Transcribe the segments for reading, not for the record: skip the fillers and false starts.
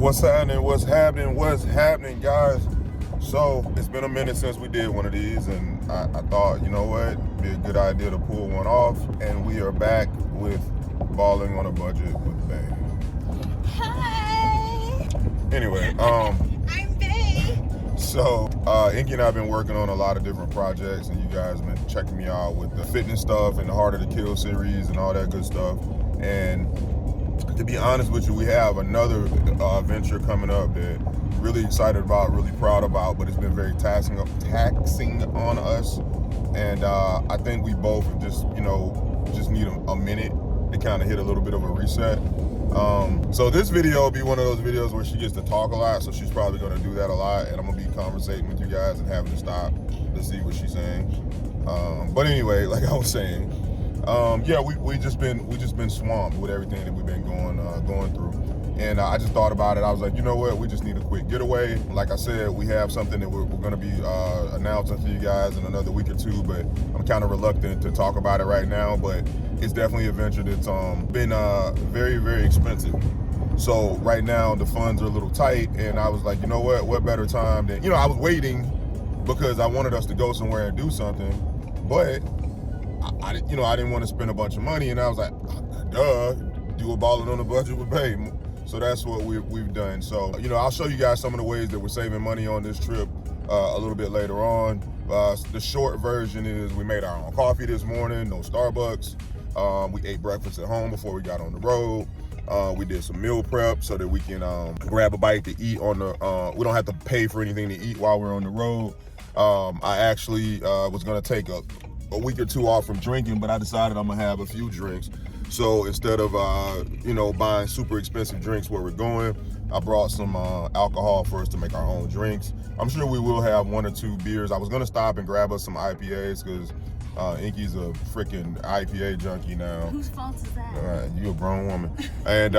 What's happening, guys? So it's been a minute since we did one of these, and I thought, you know what, it'd be a good idea to pull one off, and we are back with Ballin on a Budget with Bay. Hi. Anyway, I'm Bay. So Inky and I have been working on a lot of different projects, and you guys have been checking me out with the fitness stuff and the Harder to Kill series and all that good stuff. And to be honest with you, we have another venture coming up that we're really excited about, really proud about, but it's been very taxing on us. And I think we both just need a minute to kind of hit a little bit of a reset. So this video will be one of those videos where she gets to talk a lot, so she's probably going to do that a lot, and I'm going to be conversating with you guys and having to stop to see what she's saying. But anyway, like I was saying, yeah, we just been swamped with everything that we've been going through, and I just thought about it. I was like, you know what, we just need a quick getaway. Like I said, we have something that we're going to be announcing to you guys in another week or two, but I'm kind of reluctant to talk about it right now. But it's definitely a venture that's been very, very expensive. So right now the funds are a little tight, and I was like, you know what better time than, I was waiting because I wanted us to go somewhere and do something, but I didn't want to spend a bunch of money, and I was like, duh, do a Ballin on a Budget with Bay. So that's what we've done. So, I'll show you guys some of the ways that we're saving money on this trip a little bit later on. The short version is we made our own coffee this morning, no Starbucks. We ate breakfast at home before we got on the road. We did some meal prep so that we can grab a bite to eat on the, we don't have to pay for anything to eat while we're on the road. I actually was gonna take a week or two off from drinking, but I decided I'm gonna have a few drinks. So instead of buying super expensive drinks where we're going, I brought some alcohol for us to make our own drinks. I'm sure we will have one or two beers. I was gonna stop and grab us some IPAs because Inky's a freaking IPA junkie now. Whose fault is that? You a grown woman. And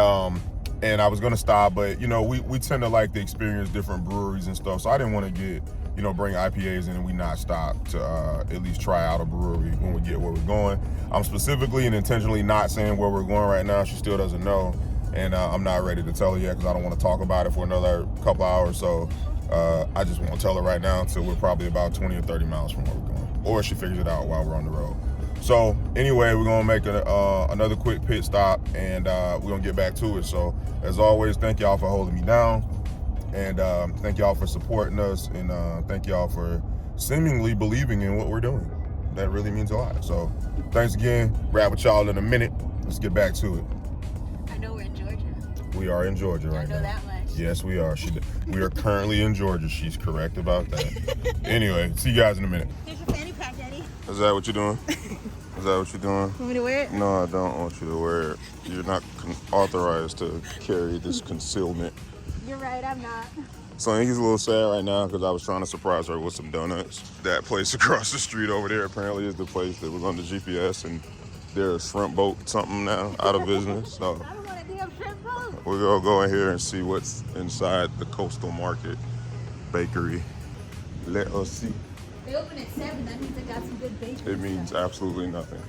I was gonna stop, but we tend to like to experience different breweries and stuff. So I didn't want to get bring IPAs in and we not stop to at least try out a brewery when we get where we're going. I'm specifically and intentionally not saying where we're going right now. She still doesn't know, and I'm not ready to tell her yet because I don't want to talk about it for another couple hours. So I just won't tell her right now until we're probably about 20 or 30 miles from where we're going, or she figures it out while we're on the road. So anyway, we're gonna make another quick pit stop, and we're gonna get back to it. So as always, thank y'all for holding me down. And thank y'all for supporting us, and thank y'all for seemingly believing in what we're doing. That really means a lot. So thanks again. Rap with y'all in a minute. Let's get back to it. I know we're in Georgia. We are in Georgia right now. I know that much. Yes, we are. We are currently in Georgia. She's correct about that. Anyway, see you guys in a minute. Here's your fanny pack, Daddy. Is that what you're doing? Is that what you're doing? Want me to wear it? No, I don't want you to wear it. You're not authorized to carry this concealment. You're right, I'm not. So Inky's a little sad right now because I was trying to surprise her with some donuts. That place across the street over there apparently is the place that was on the GPS, and they're a shrimp boat something now, out of business. So I don't want a damn shrimp boat. we're gonna go in here and see what's inside the Coastal Market Bakery. Let us see. They open at 7, that means I got some good bacon. It means absolutely nothing.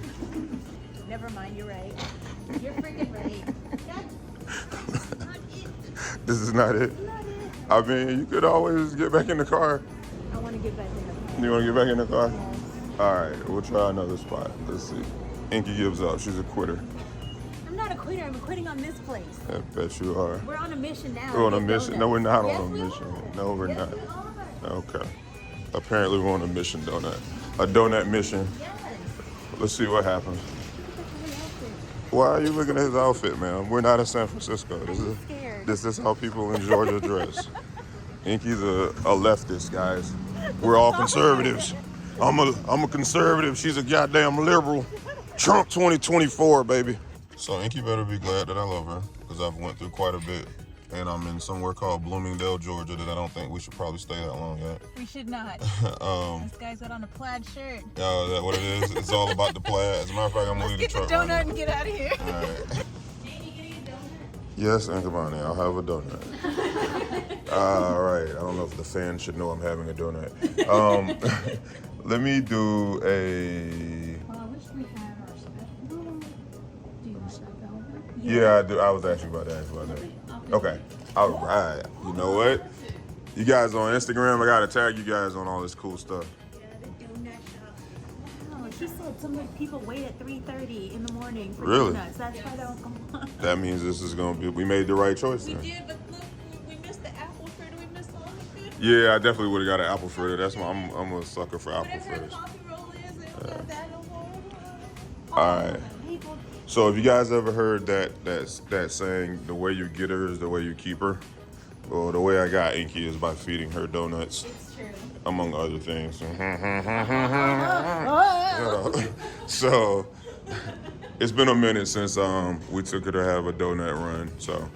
Never mind, you're right. You're freaking right. That's not it. This is not it. Not it. I mean, you could always get back in the car. I want to get back in the car. You want to get back in the car? Yes. All right, we'll try another spot. Let's see. Inky gives up. She's a quitter. I'm not a quitter. I'm quitting on this place. I bet you are. We're on a mission now. We're on a mission? No, we're not Yes, on a we mission. are. No, we're Yes, not. we are. Okay. Apparently we're on a mission donut. A donut mission. Yes. Let's see what happens. Why are you looking at his outfit, man? We're not in San Francisco. This is how people in Georgia dress. Inky's a leftist, guys. We're all conservatives. I'm a conservative. She's a goddamn liberal. Trump 2024, baby. So Inky better be glad that I love her, because I've went through quite a bit, and I'm in somewhere called Bloomingdale, Georgia, that I don't think we should probably stay that long at. We should not. This guy's got on a plaid shirt. Is that what it is? It's all about the plaid. As a matter of fact, I'm gonna leave the truck. Get the donut right and get out of here. now. All right. Janie, can you eat a donut? Yes, and come on, I'll have a donut. All right. I don't know if the fans should know I'm having a donut. Let me do a. I wish we had our special. Do you want that velvet? Yeah, I do. I was actually about to ask about that. Okay. All right. You know what? You guys on Instagram, I gotta tag you guys on all this cool stuff. Yeah, the donut shop. Wow, she said some of the people wait at 3:30 in the morning for Really? donuts. That's why I don't come on. That means this is gonna be. We made the right choice We then. did, but look, we missed the apple fritter. We missed all of it. Yeah, I definitely would have got an apple fritter. That's why I'm a sucker for apple Whatever fritters. a coffee roll is, and we got that no more. All right. People, So have you guys ever heard that saying, the way you get her is the way you keep her? Well, the way I got Inky is by feeding her donuts, it's true. among other things. So it's been a minute since we took her to have a donut run. So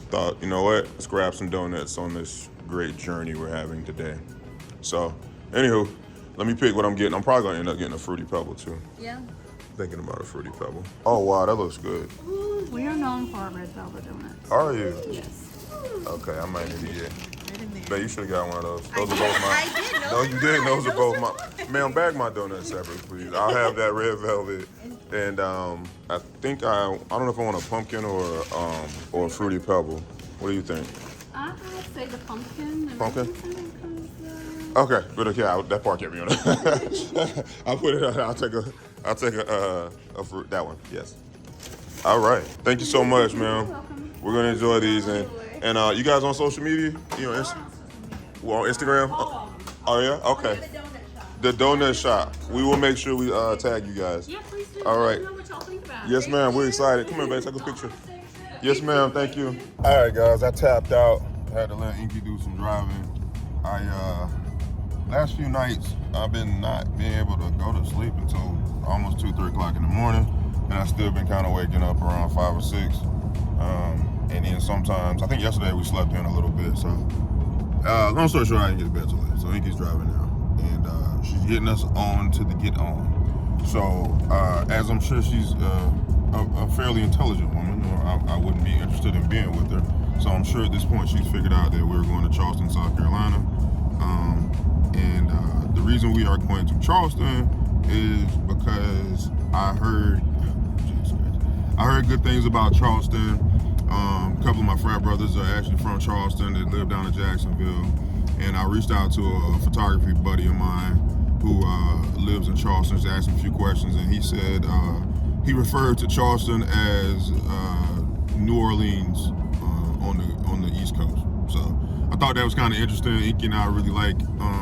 thought, you know what? Let's grab some donuts on this great journey we're having today. So, anywho, let me pick what I'm getting. I'm probably gonna end up getting a Fruity Pebble too. Yeah. Thinking about a Fruity Pebble. Oh wow, that looks good. We are known for our red velvet donuts. Are you? Yes. Okay, I might need to get. Right in there. Bet you should have got one of those. Those are both mine. I did. No, you didn't. Those are both mine. Ma'am, bag my donuts separate, please. I'll have that red velvet, and I think I don't know if I want a pumpkin or a Fruity Pebble. What do you think? I'd say the pumpkin. Pumpkin? Okay, but okay, that part kept me on. I'll put it. I'll take a fruit. That one, yes. All right. Thank you so much, man. We're gonna enjoy these, and you guys on social media? You know, on Instagram. Oh yeah. Okay. The donut shop. We will make sure we tag you guys. Yeah, please do. All right. Let me know what y'all think about it. Yes, ma'am. We're excited. Come here, babe. Take a picture. Yes, ma'am. Thank you. All right, guys. I tapped out. Had to let Inky do some driving. Last few nights, I've been not being able to go to sleep until almost 2-3 o'clock in the morning, and I've still been kind of waking up around 5 or 6. And then sometimes, I think yesterday we slept in a little bit. So, long story short, I didn't get to bed till late. So Inky's driving now, and she's getting us on to the get on. So, as I'm sure she's a fairly intelligent woman, or I wouldn't be interested in being with her. So I'm sure at this point she's figured out that we're going to Charleston, South Carolina. And the reason we are going to Charleston is because I heard good things about Charleston. A couple of my frat brothers are actually from Charleston. They live down in Jacksonville. And I reached out to a photography buddy of mine who lives in Charleston, just asked him a few questions, and he said he referred to Charleston as New Orleans on the East Coast. So I thought that was kind of interesting. Inky and I really like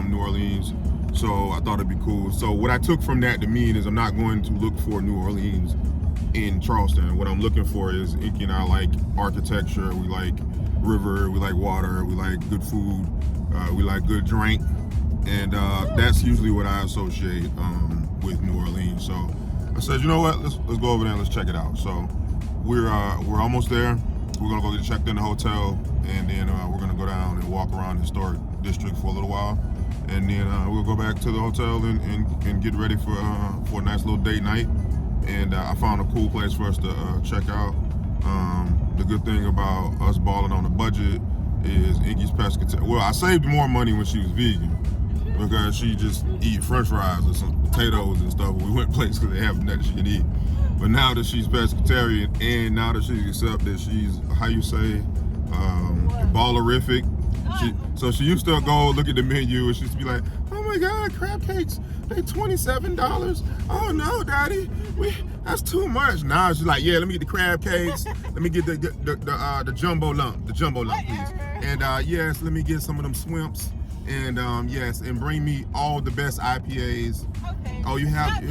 New Orleans, so I thought it'd be cool. So what I took from that to mean is I'm not going to look for New Orleans in Charleston. What I'm looking for is Inky and I like architecture, we like river, we like water, we like good food, we like good drink, and that's usually what I associate with New Orleans. So I said, you know what, let's go over there and let's check it out. So we're almost there. We're gonna go get checked in the hotel, and then we're gonna go down and walk around the historic district for a little while, and then we'll go back to the hotel and get ready for a nice little date night. And I found a cool place for us to check out. The good thing about us balling on a budget is Inky's pescatarian. Well, I saved more money when she was vegan because she just eat French fries or some potatoes and stuff when we went places because they have nothing she can eat. But now that she's pescatarian, and now that she's accepted, she's, how you say, ballerific. So she used to go look at the menu and she used to be like, oh my God, crab cakes, they $27. Oh no, Daddy, that's too much. Now she's like, yeah, let me get the crab cakes. Let me get the jumbo lump, please. And yes, let me get some of them swimps. And yes, and bring me all the best IPAs. Okay. Oh, you have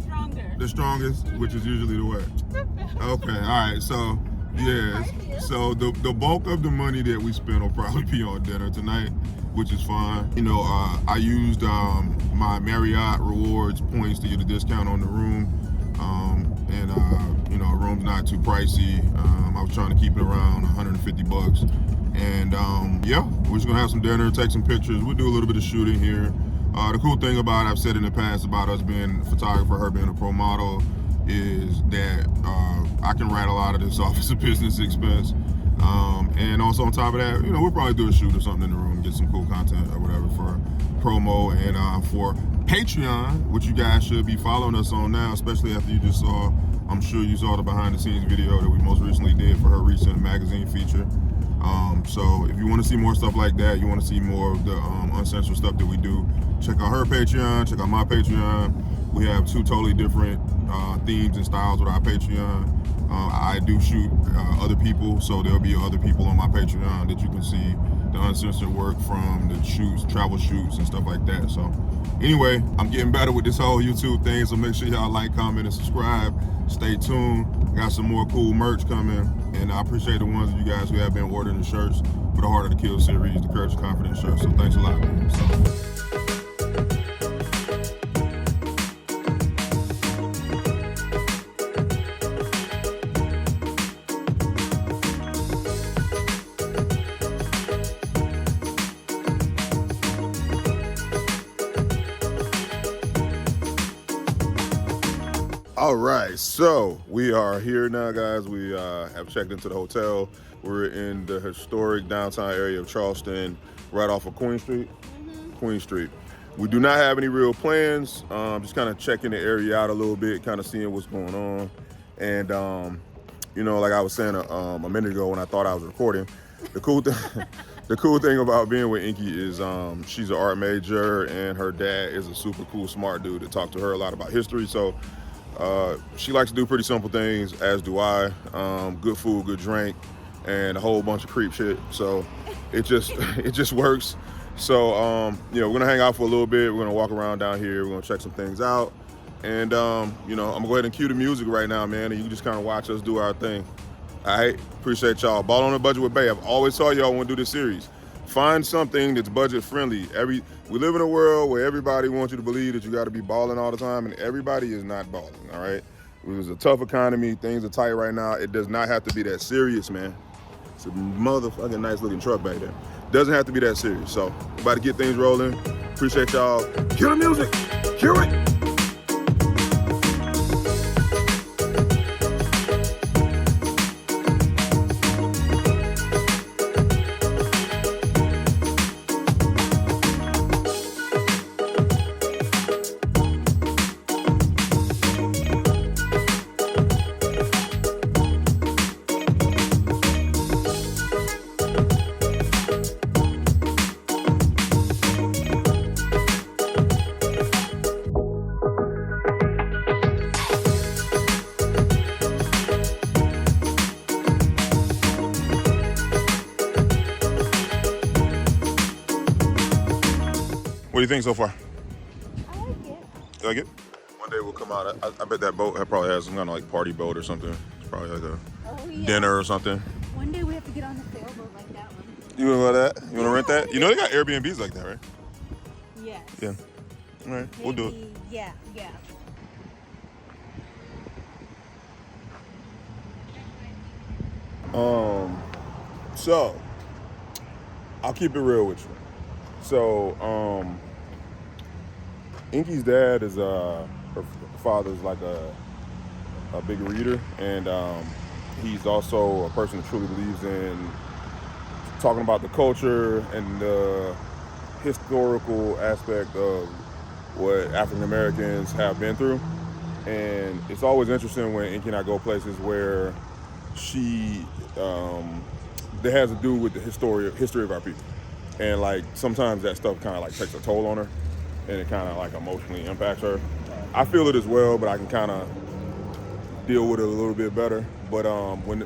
stronger. the strongest, which is usually the what? Okay, all right. So yes, so the bulk of the money that we spent will probably be on dinner tonight, which is fine. You know, I used my Marriott rewards points to get a discount on the room, and you know, a room's not too pricey. I was trying to keep it around $150. And yeah, we're just gonna have some dinner, take some pictures. We'll do a little bit of shooting here. The cool thing about it, I've said in the past about us being a photographer, her being a pro model, is that I can write a lot of this off as a business expense. And also on top of that, you know, we'll probably do a shoot or something in the room, get some cool content or whatever for promo. And for Patreon, which you guys should be following us on now, especially after you just saw, I'm sure you saw the behind the scenes video that we most recently did for her recent magazine feature. So if you want to see more stuff like that, you want to see more of the uncensored stuff that we do, check out her Patreon, check out my Patreon. We have two totally different themes and styles with our Patreon. I do shoot other people, so there'll be other people on my Patreon that you can see the uncensored work from, the shoots, travel shoots and stuff like that. So anyway, I'm getting better with this whole YouTube thing, so make sure y'all like, comment, and subscribe. Stay tuned. Got some more cool merch coming, and I appreciate the ones of you guys who have been ordering the shirts for the Harder to Kill series, the Courage and Confidence shirts. So thanks a lot, man. So. All right, so we are here now, guys. We have checked into the hotel. We're in the historic downtown area of Charleston, right off of Queen Street. Queen Street. We do not have any real plans. Just kind of checking the area out a little bit, kind of seeing what's going on. And you know, like I was saying a minute ago when I thought I was recording, the cool thing about being with Inky is she's an art major, and her dad is a super cool, smart dude that talked to her a lot about history. So. She likes to do pretty simple things, as do I. Good food, good drink, and a whole bunch of creep shit. So it just works. So you know, we're gonna hang out for a little bit. We're gonna walk around down here. We're gonna check some things out. And you know, I'm gonna go ahead and cue the music right now, man, and you can just kind of watch us do our thing. All right, appreciate y'all. Ball on a Budget with Bay. I've always told y'all when to do this series. Find something that's budget friendly. We live in a world where everybody wants you to believe that you got to be balling all the time, and everybody is not balling. All right, it was a tough economy. Things are tight right now. It does not have to be that serious, man. It's a motherfucking nice looking truck back there. Doesn't have to be that serious. So, about to get things rolling. Appreciate y'all. Cue the music. Cue it. What do you think so far? I like it. You like it? One day we'll come out. I bet that boat probably has some kind of like party boat or something. It's probably like a dinner or something. One day we have to get on the sailboat like that one. You want to go that? You want to rent that? You know they got Airbnbs like that, right? Yes. Yeah. All right, we'll do it. Yeah. So I'll keep it real with you. So, Inky's dad is her father's like a big reader, and he's also a person that truly believes in talking about the culture and the historical aspect of what African Americans have been through. And it's always interesting when Inky and I go places where that has to do with the history of our people. And like sometimes that stuff kind of like takes a toll on her, and it kind of like emotionally impacts her. I feel it as well, but I can kind of deal with it a little bit better. But when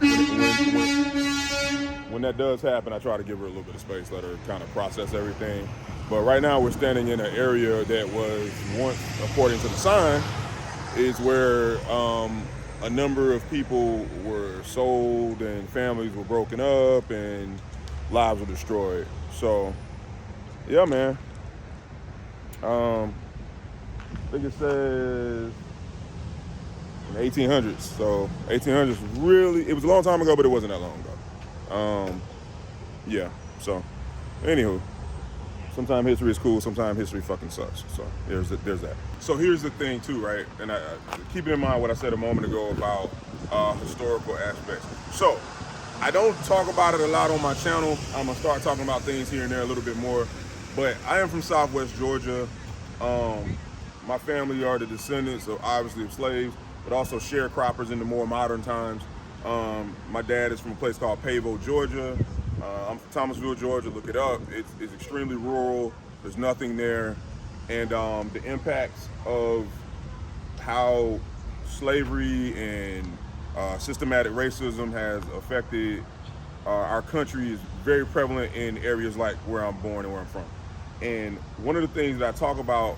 that does happen, I try to give her a little bit of space, let her kind of process everything. But right now we're standing in an area that was once, according to the sign, is where a number of people were sold and families were broken up and lives were destroyed. So, yeah, man. I think it says in the 1800s. So 1800s really, it was a long time ago, but it wasn't that long ago. Yeah, so anywho, sometimes history is cool, sometimes history fucking sucks. So there's that. So here's the thing too, right? And keeping in mind what I said a moment ago about historical aspects. So I don't talk about it a lot on my channel. I'm gonna start talking about things here and there a little bit more. But I am from Southwest Georgia. My family are the descendants of obviously of slaves, but also sharecroppers in the more modern times. My dad is from a place called Pavo, Georgia. I'm from Thomasville, Georgia. Look it up. It's extremely rural. There's nothing there, and the impacts of how slavery and systematic racism has affected our country is very prevalent in areas like where I'm born and where I'm from. And one of the things that I talk about,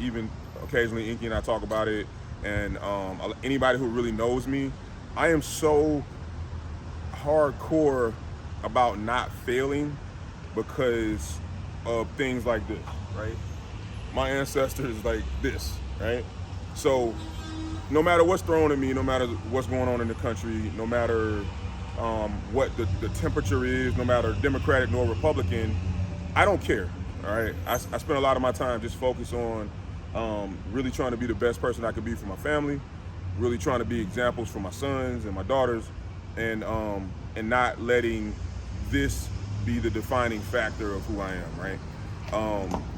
even occasionally Inky and I talk about it, and anybody who really knows me, I am so hardcore about not failing because of things like this, right? My ancestors like this, right? So no matter what's thrown at me, no matter what's going on in the country, no matter what the temperature is, no matter Democratic nor Republican, I don't care, all right? I spend a lot of my time just focused on really trying to be the best person I could be for my family, really trying to be examples for my sons and my daughters, and not letting this be the defining factor of who I am, right?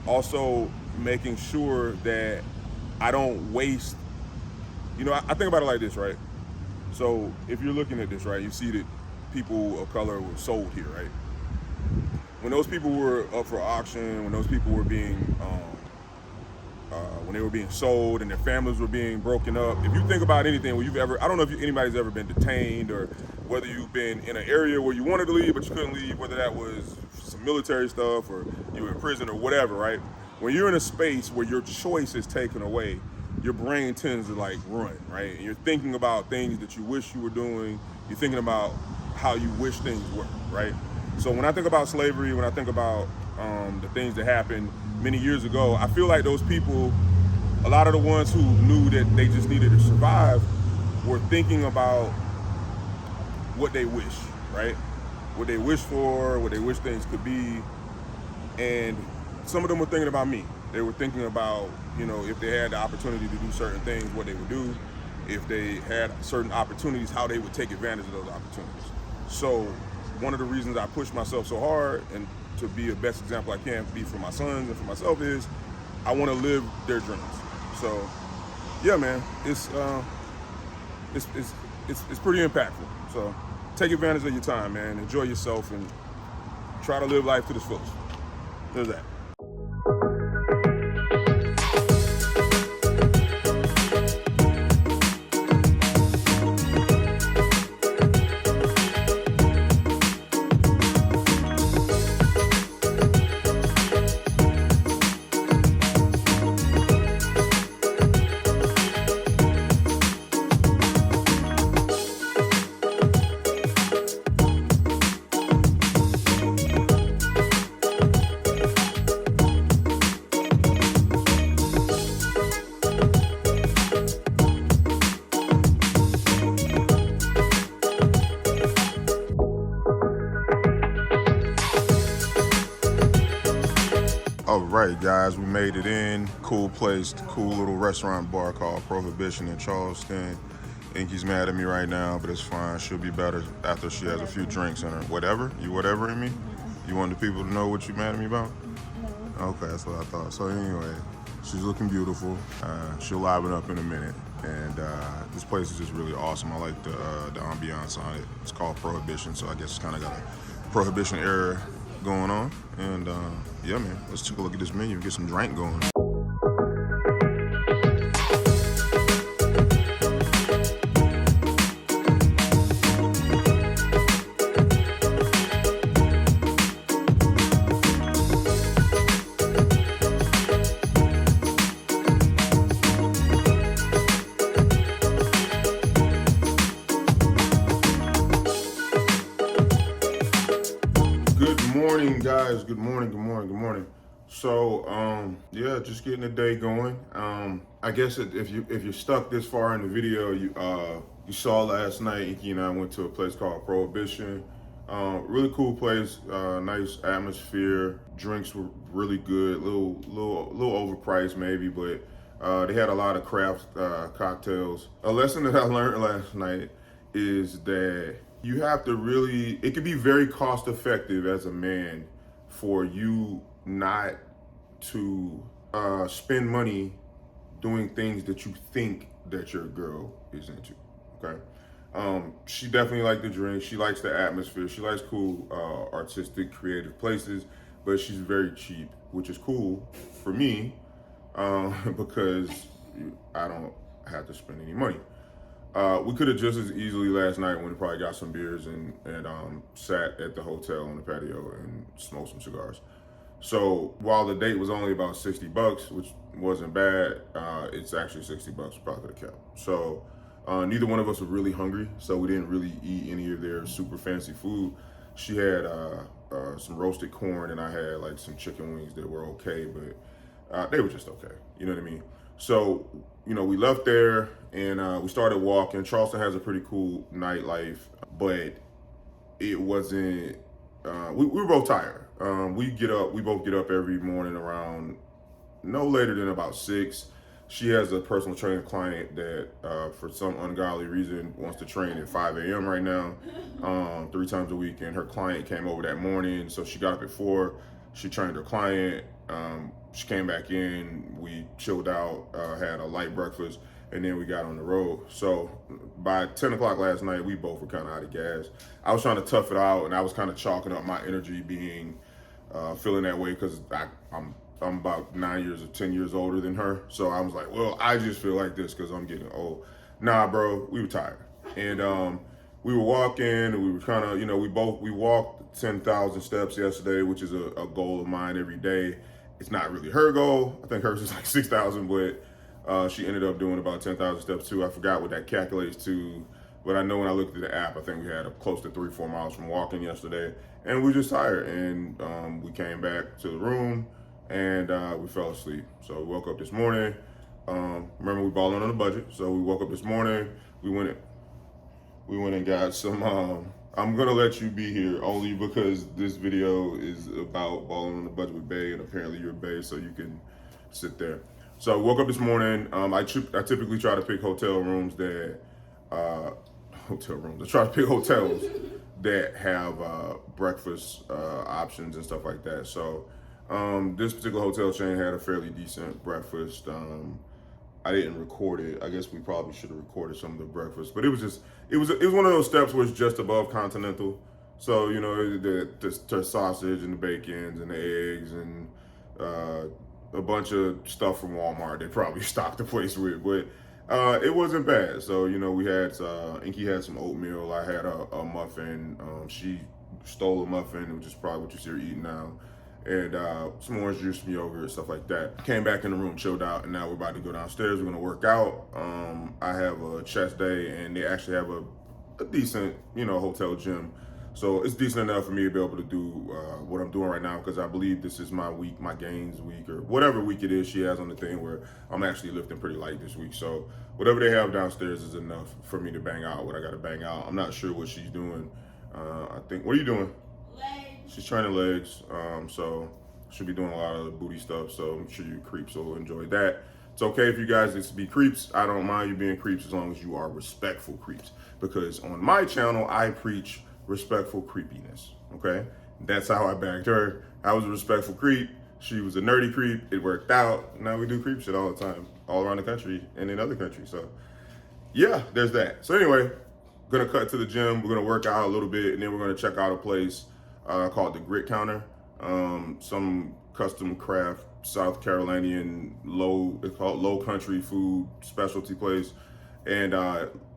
Also making sure that I don't waste, I think about it like this, right? So if you're looking at this, right, you see that people of color were sold here, right? When those people were up for auction, when those people were being, when they were being sold and their families were being broken up, if you think about anything where I don't know if anybody's ever been detained or whether you've been in an area where you wanted to leave but you couldn't leave, whether that was some military stuff or you were in prison or whatever, right? When you're in a space where your choice is taken away, your brain tends to like run, right? And you're thinking about things that you wish you were doing. You're thinking about how you wish things were, right? So when I think about slavery, when I think about the things that happened many years ago, I feel like those people, a lot of the ones who knew that they just needed to survive, were thinking about what they wish, right? What they wish for, what they wish things could be. And some of them were thinking about me. They were thinking about, if they had the opportunity to do certain things, what they would do. If they had certain opportunities, how they would take advantage of those opportunities. So one of the reasons I push myself so hard and to be the best example I can be for my sons and for myself is I want to live their dreams. So yeah, man, it's pretty impactful. So take advantage of your time, man. Enjoy yourself and try to live life to the fullest. There's that. All right, guys, we made it in. Cool place, cool little restaurant bar called Prohibition in Charleston. Inky's mad at me right now, but it's fine. She'll be better after she has a few drinks in her. Whatever? You whatever in me? You want the people to know what you mad at me about? No. Okay, that's what I thought. So anyway, she's looking beautiful. She'll liven up in a minute. And this place is just really awesome. I like the ambiance on it. It's called Prohibition, so I guess it's kind of got a Prohibition era going on. And yeah, man, let's take a look at this menu and get some drink going. Good morning, guys. Good morning. So, yeah, just getting the day going. I guess if you're stuck this far in the video, you saw last night, Inky and I went to a place called Prohibition. Really cool place, nice atmosphere. Drinks were really good, little overpriced maybe, but they had a lot of craft cocktails. A lesson that I learned last night is that you have to really, it can be very cost effective as a man for you not to spend money doing things that you think that your girl is into, okay? She definitely liked the drink. She likes the atmosphere. She likes cool, artistic, creative places, but she's very cheap, which is cool for me because I don't have to spend any money. We could have just as easily last night when we probably got some beers and sat at the hotel on the patio and smoked some cigars. So while the date was only about $60, which wasn't bad, it's actually $60 we probably could have kept. So neither one of us were really hungry, so we didn't really eat any of their super fancy food. She had some roasted corn and I had like some chicken wings that were okay, but they were just okay. You know what I mean? So, you know, we left there and we started walking. Charleston has a pretty cool nightlife, but it wasn't, we were both tired. We both get up every morning around no later than about 6. She has a personal training client that for some ungodly reason wants to train at 5 a.m. right now, 3 times a week. And her client came over that morning, so she got up at 4. She trained her client. She came back in, we chilled out, had a light breakfast, and then we got on the road. So by 10 o'clock last night, we both were kind of out of gas. I was trying to tough it out, and I was kind of chalking up my energy being, feeling that way because I'm about 9 years or 10 years older than her. So I was like, well, I just feel like this because I'm getting old. Nah, bro, we were tired. And we were walking, and we were kind of, you know, we walked 10,000 steps yesterday, which is a goal of mine every day. It's not really her goal. I think hers is like 6,000, but she ended up doing about 10,000 steps too. I forgot what that calculates to, but I know when I looked at the app, I think we had close to 3-4 miles from walking yesterday, and we were just tired. And we came back to the room and we fell asleep. So we woke up this morning. Remember, we balling on a budget. So we woke up this morning. We went and got some. I'm gonna let you be here only because this video is about balling on the budget with Bay, and apparently you're Bay, so you can sit there. So I woke up this morning. I typically try to pick hotel rooms that I try to pick hotels that have breakfast options and stuff like that. So this particular hotel chain had a fairly decent breakfast. I didn't record it. I guess we probably should have recorded some of the breakfast, but it was one of those steps where it's just above continental. So, you know, the sausage and the bacons and the eggs and a bunch of stuff from Walmart they probably stocked the place with, but it wasn't bad. So, you know, we had, Inky had some oatmeal. I had a muffin. She stole a muffin, which is probably what you see her eating now. And some orange juice, some yogurt, stuff like that. Came back in the room, chilled out, and now we're about to go downstairs. We're gonna work out. I have a chest day, and they actually have a decent, you know, hotel gym. So it's decent enough for me to be able to do what I'm doing right now, because I believe this is my week, my gains week, or whatever week it is she has on the thing where I'm actually lifting pretty light this week. So whatever they have downstairs is enough for me to bang out what I gotta bang out. I'm not sure what she's doing. I think, what are you doing? She's training legs, so she'll be doing a lot of the booty stuff, so I'm sure you creeps will enjoy that. It's okay if you guys be creeps. I don't mind you being creeps as long as you are respectful creeps, because on my channel, I preach respectful creepiness, okay? That's how I bagged her. I was a respectful creep. She was a nerdy creep. It worked out. Now we do creep shit all the time, all around the country and in other countries. So yeah, there's that. So anyway, gonna cut to the gym. We're gonna work out a little bit, and then we're gonna check out a place called the Grit Counter, some custom craft South Carolinian it's called low country food specialty place, and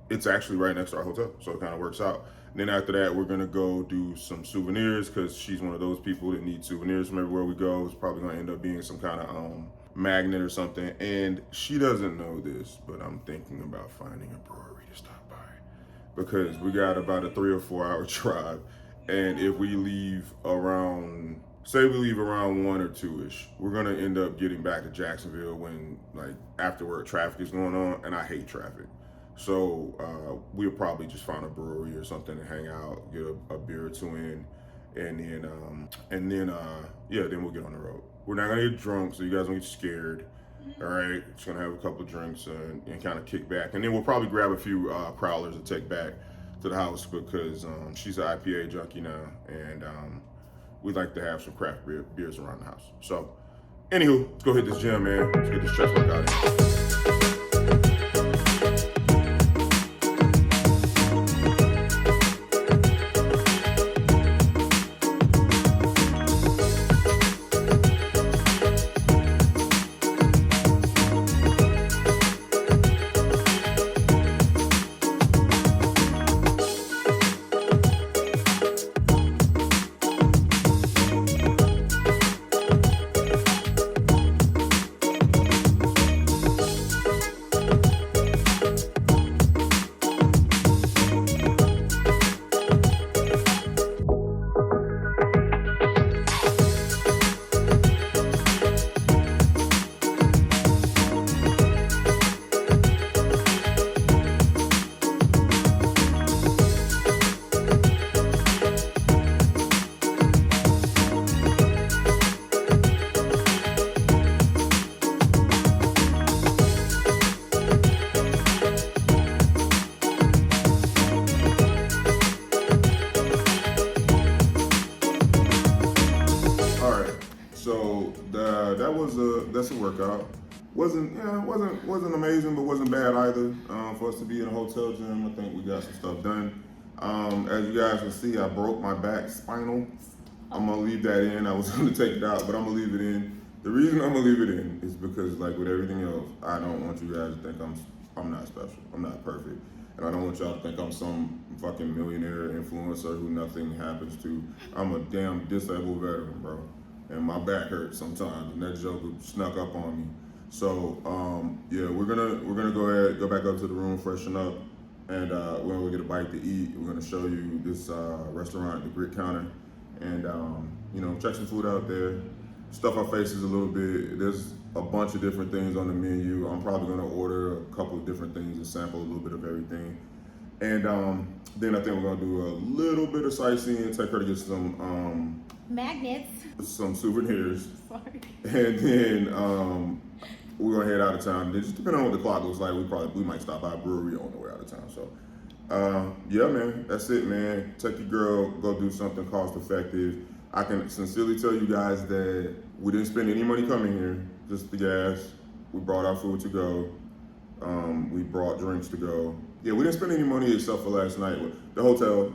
it's actually right next to our hotel, so it kind of works out. And then after that, we're gonna go do some souvenirs, because she's one of those people that need souvenirs from everywhere we go. It's probably gonna end up being some kind of magnet or something, and she doesn't know this, but I'm thinking about finding a brewery to stop by, because we got about a 3 or 4 hour drive. And if we leave around, say we leave around 1 or 2-ish, we're gonna end up getting back to Jacksonville when, like, after work traffic is going on, and I hate traffic. So we'll probably just find a brewery or something to hang out, get a beer or two in, and then we'll get on the road. We're not gonna get drunk, so you guys don't get scared. All right, just gonna have a couple of drinks and kind of kick back, and then we'll probably grab a few crowlers to take back to the house, because she's an IPA junkie now, and we like to have some craft beers around the house. So, anywho, let's go hit this gym, man. Let's get this chest workout in. wasn't amazing, but wasn't bad either. For us to be in a hotel gym, I think we got some stuff done. As you guys can see, I broke my back spinal. I'm gonna leave that in. I was gonna take it out, but I'm gonna leave it in. The reason I'm gonna leave it in is because, like with everything else, I don't want you guys to think I'm not special. I'm not perfect, and I don't want y'all to think I'm some fucking millionaire influencer who nothing happens to. I'm a damn disabled veteran, bro, and my back hurts sometimes, and that joke snuck up on me. So yeah, we're gonna go back up to the room, freshen up, and we're gonna get a bite to eat. We're gonna show you this restaurant, the Grit Counter, and you know, check some food out there. Stuff our faces a little bit. There's a bunch of different things on the menu. I'm probably gonna order a couple of different things and sample a little bit of everything. And then I think we're gonna do a little bit of sightseeing, take her to get some Magnets. some souvenirs. Sorry. And then we're gonna head out of town. Just depending on what the clock looks like, we might stop by a brewery on the way out of town. So yeah, man, that's it, man. Take your girl, go do something cost effective. I can sincerely tell you guys that we didn't spend any money coming here, just the gas. We brought our food to go. We brought drinks to go. Yeah, we didn't spend any money except for last night. The hotel,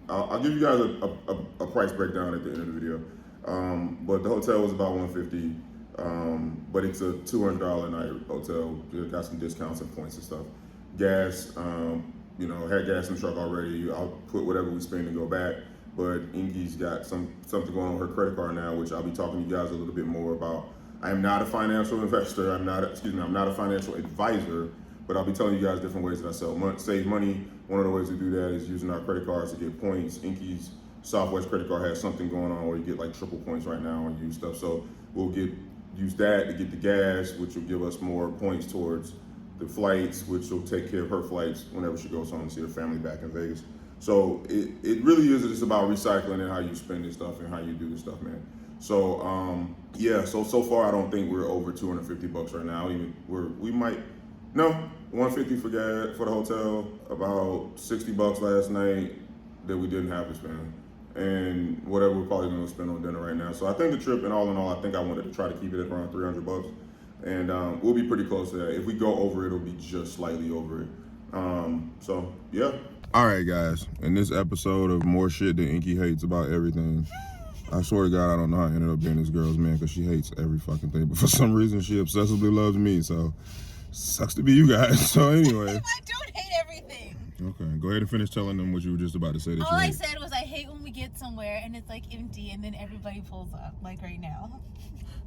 I'll give you guys a price breakdown at the end of the video. But the hotel was about $150, but it's a $200 a night hotel. It got some discounts and points and stuff. Gas, you know, had gas in the truck already. I'll put whatever we spend and go back. But Inky's got something going on with her credit card now, which I'll be talking to you guys a little bit more about. I am not a financial investor. I'm not a financial advisor, but I'll be telling you guys different ways that I save money. One of the ways we do that is using our credit cards to get points. Inky's Southwest credit card has something going on where you get like triple points right now and use stuff. So we'll use that to get the gas, which will give us more points towards the flights, which will take care of her flights whenever she goes home to see her family back in Vegas. So it really is just about recycling and how you spend this stuff and how you do this stuff, man. So yeah, so far I don't think we're over $250 right now. We might, no, $150 for gas for the hotel, about $60 last night that we didn't have to spend, and whatever we're probably gonna spend on dinner right now. So I think the trip, and all in all, I think I wanted to try to keep it at around $300, and we'll be pretty close to that. If we go over, it'll be just slightly over it. So yeah. All right, guys. In this episode of More Shit That Inky Hates About Everything, I swear to God, I don't know how I ended up being this girl's man, because she hates every fucking thing. But for some reason, she obsessively loves me. So, sucks to be you guys. So anyway. I don't hate everything. Okay, go ahead and finish telling them what you were just about to say. All I said was I hate when we get somewhere and it's like empty and then everybody pulls up, like right now.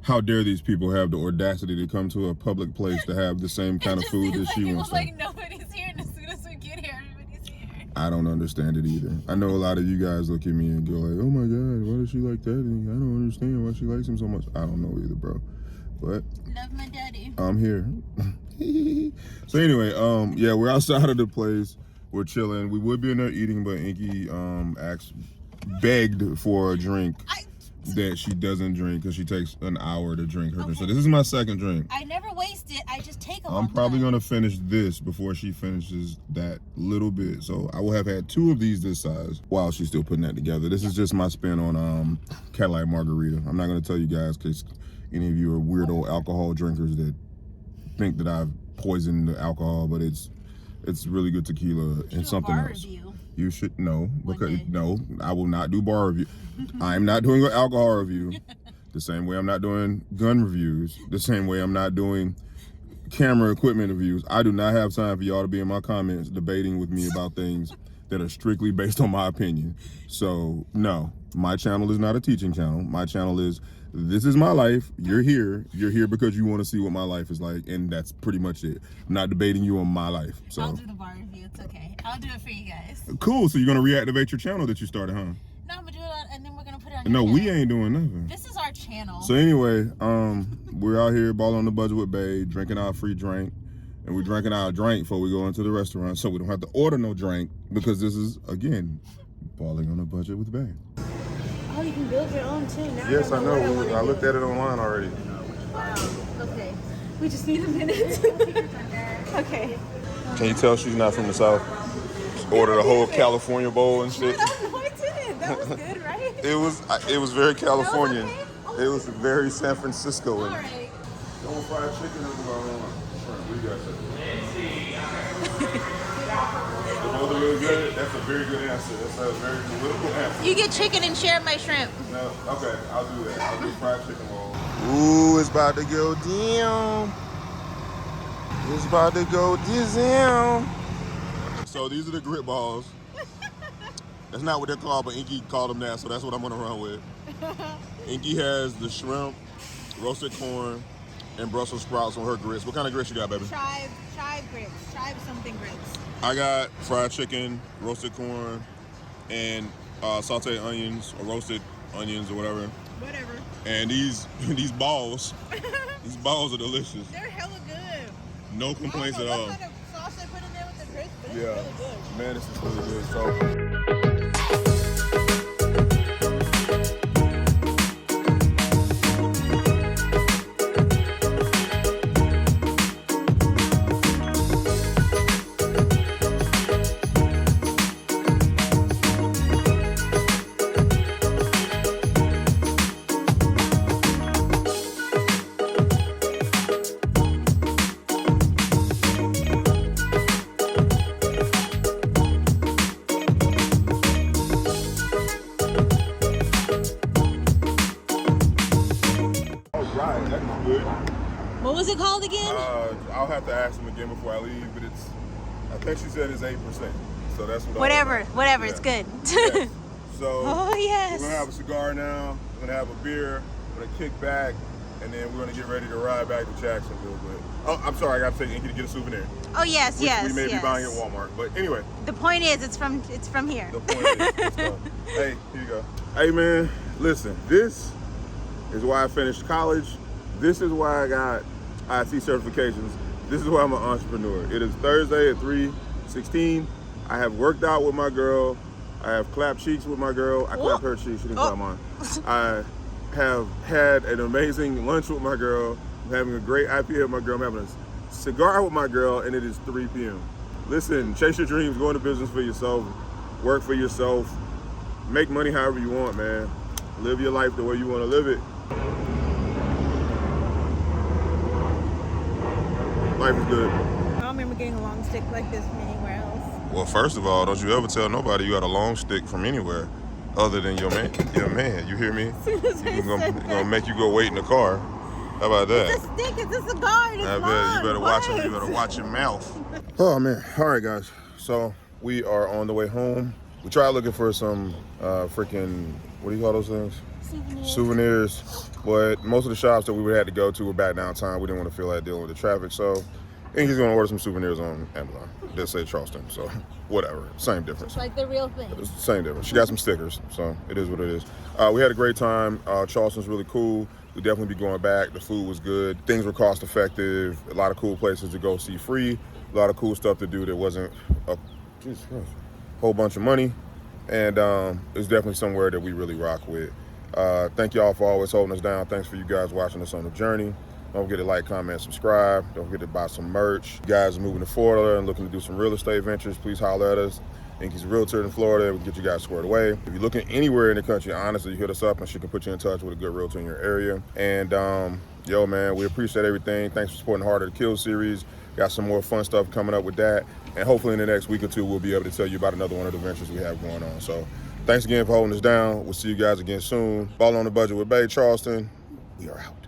How dare these people have the audacity to come to a public place to have the same kind of food that she wants to. Like nobody's here, and as soon as we get here, everybody's here. I don't understand it either. I know a lot of you guys look at me and go like, oh my God, why does she like that? And I don't understand why she likes him so much. I don't know either, bro. But love my daddy. I'm here. So anyway, yeah, we're outside of the place. We're chilling. We would be in there eating, but Inky begged for a drink that she doesn't drink because she takes an hour to drink her drink. So this is my second drink. I never waste it. I just take a I'm probably going to finish this before she finishes that little bit. So I will have had 2 of these this size while she's still putting that together. This is just my spin on Cadillac Margarita. I'm not going to tell you guys because any of you are weirdo alcohol drinkers that think that I've poisoned the alcohol, but it's really good tequila and something else. Review. You should know, because no, I will not do bar review. I'm not doing an alcohol review. The same way I'm not doing gun reviews. The same way I'm not doing camera equipment reviews. I do not have time for y'all to be in my comments debating with me about things that are strictly based on my opinion. So no, my channel is not a teaching channel. My channel is, this is my life. You're here because you want to see what my life is like, and that's pretty much it. I'm not debating you on my life. So I'll do the bar review. It's okay. I'll do it for you guys. Cool. So you're gonna reactivate your channel that you started, huh? No, I'm gonna do it and then we're gonna put it on. No, your we channel. ain't doing nothing. This is our channel. So anyway, we're out here balling on the budget with Bae, drinking our free drink, and we're drinking our drink before we go into the restaurant, so we don't have to order no drink, because this is, again, balling on a budget with Bae. Oh, you can build your own too. Now Yes, I know. I looked at it online already. Wow. Okay. We just need a minute. Okay. Can you tell she's not from the South? Just ordered a whole California bowl and shit. No, I didn't. That was good, right? It was very Californian. Okay. It was very San Francisco. All right. Don't fried chicken or do I want shrimp? What do you guys say? They're both are really good. That's a very good answer. That's a very political answer. You get chicken and share my shrimp. No, okay, I'll do that. I'll do fried chicken roll. Ooh, it's about to go down. It's about to go down. So these are the grit balls. That's not what they're called, but Inky called them that, so that's what I'm gonna run with. Inky has the shrimp, roasted corn, and Brussels sprouts on her grits. What kind of grits you got, baby? Chive grits. Chive something grits. I got fried chicken, roasted corn, and sauteed onions or roasted onions or whatever. Whatever. And these balls, these balls are delicious. They're hella good. No complaints at all. What kind of sauce they put in there with the grits, but it's Yeah, really good. man, this is really good. So. Right, that was good. What was it called again? I'll have to ask them again before I leave, but it's, I think she said it's 8%. So that's what Whatever, yeah. it's good. Yes. So Oh, yes. we're gonna have a cigar now, we're gonna have a beer, we're gonna kick back, and then we're gonna get ready to ride back to Jacksonville. But oh, I'm sorry, I gotta take Inky to get a souvenir. Oh yes, Which yes. we may yes. be buying at Walmart. But anyway, The point is, it's from here. the point is, let's go. Hey, here you go. Hey man, listen, this is why I finished college. This is why I got IT certifications. This is why I'm an entrepreneur. It is Thursday at 3:16. I have worked out with my girl. I have clapped cheeks with my girl. I clapped her cheeks, she didn't clap mine. I have had an amazing lunch with my girl. I'm having a great IPA with my girl. I'm having a cigar with my girl, and it is 3 p.m. Listen, chase your dreams, go into business for yourself, work for yourself, make money however you want, man. Live your life the way you want to live it. Life is good. I don't remember getting a long stick like this from anywhere else. Well, first of all, don't you ever tell nobody you got a long stick from anywhere other than your man. Your man, you hear me? He's gonna make you go wait in the car. How about that? It's a stick, it's a cigar, it's I long. bet you better watch him. You What? better watch your mouth. Oh man! All right, guys. So we are on the way home. We tried looking for some freaking, what do you call those things? Souvenirs. But most of the shops that we would have to go to were back downtown. We didn't want to feel like dealing with the traffic, so Inky's gonna order some souvenirs on Amazon. They say Charleston, so whatever. Same difference. It's like the real thing. It's the same difference. She got some stickers, so it is what it is. We had a great time. Charleston's really cool. We'll definitely be going back. The food was good. Things were cost effective. A lot of cool places to go see free. A lot of cool stuff to do that wasn't a whole bunch of money. And it's definitely somewhere that we really rock with. Thank y'all for always holding us down. Thanks for you guys watching us on the journey. Don't forget to like, comment, subscribe. Don't forget to buy some merch. You guys are moving to Florida and looking to do some real estate ventures, please holler at us. Inky's a realtor in Florida. We can get you guys squared away. If you're looking anywhere in the country, honestly, hit us up and she can put you in touch with a good realtor in your area. And yo, man, we appreciate everything. Thanks for supporting Harder to Kill series. Got some more fun stuff coming up with that. And hopefully in the next week or two, we'll be able to tell you about another one of the ventures we have going on. So thanks again for holding us down. We'll see you guys again soon. Ballin on the Budget with Bay Charleston. We are out.